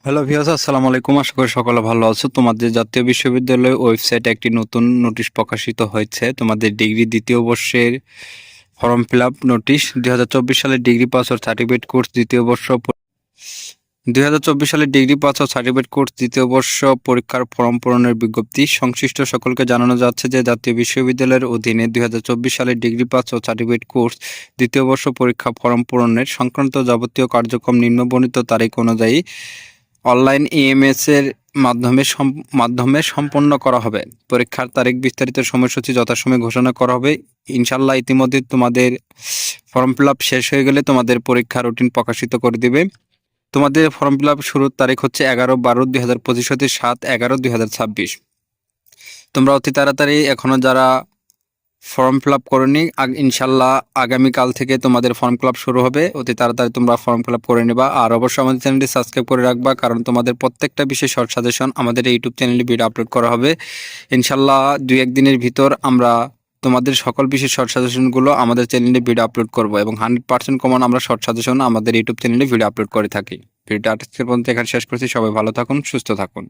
Hello viewers, আসসালামু আলাইকুম। আশা করি সকলে ভালো আছো। তোমাদের জাতীয় বিশ্ববিদ্যালয় ওয়েবসাইটে একটি নতুন নোটিশ প্রকাশিত হয়েছে। তোমাদের ডিগ্রি দ্বিতীয় বর্ষের ফর্ম ফিল আপ নোটিশ। 2024 সালের ডিগ্রি পাস ও সার্টিফিকেট কোর্স দ্বিতীয় বর্ষ 2024 সালের ডিগ্রি পাস ও সার্টিফিকেট কোর্স দ্বিতীয় বর্ষ পরীক্ষার ফর্ম পূরণের বিজ্ঞপ্তি। সংশ্লিষ্ট সকলকে জানানো যাচ্ছে যে জাতীয় বিশ্ববিদ্যালয়ের অধীনে 2024 সালের ডিগ্রি পাস ও সার্টিফিকেট কোর্স দ্বিতীয় বর্ষ পরীক্ষা ফর্ম পূরণের সংক্রান্ত যাবতীয় কার্যক্রম নিম্নবর্ণিত তারিখ অনুযায়ী অনলাইন ইএমএস এর মাধ্যমে সম্পন্ন করা হবে। পরীক্ষার তারিখ বিস্তারিত সময়সূচি যথাসময়ে ঘোষণা করা হবে। ইনশাল্লাহ ইতিমধ্যে তোমাদের ফর্ম ফিল আপ শেষ হয়ে গেলে তোমাদের পরীক্ষার রুটিন প্রকাশিত করে দিবে। তোমাদের ফর্ম ফিল আপ শুরুর তারিখ হচ্ছে 11/12/2025 হতে 7/11/2026। তোমরা অতি তাড়াতাড়ি এখনো যারা ফর্ম ফিল আপ করোনি, ইনশাল্লাহ আগামীকাল থেকে তোমাদের ফর্ম ফিল আপ শুরু হবে। অতি তাড়াতাড়ি তোমরা ফর্ম ফিল আপ করে নেবা। আর অবশ্যই আমাদের চ্যানেলটি সাবস্ক্রাইব করে রাখবা, কারণ তোমাদের প্রত্যেকটা বিষয়ে শর্ট সাজেশন আমাদের এই ইউটিউব চ্যানেলে ভিডিও আপলোড করা হবে। ইনশাল্লাহ 2-1 দিনের ভিতর আমরা তোমাদের সকল বিষয়ের শর্ট সাজেশনগুলো আমাদের চ্যানেলে ভিডিও আপলোড করব এবং 100% কমন আমরা শর্ট সাজেশন আমাদের ইউটিউব চ্যানেলে ভিডিও আপলোড করে থাকি। ভিডিওটা আজকের পর্যন্ত এখানে শেষ করছি। সবাই ভালো থাকুন, সুস্থ থাকুন।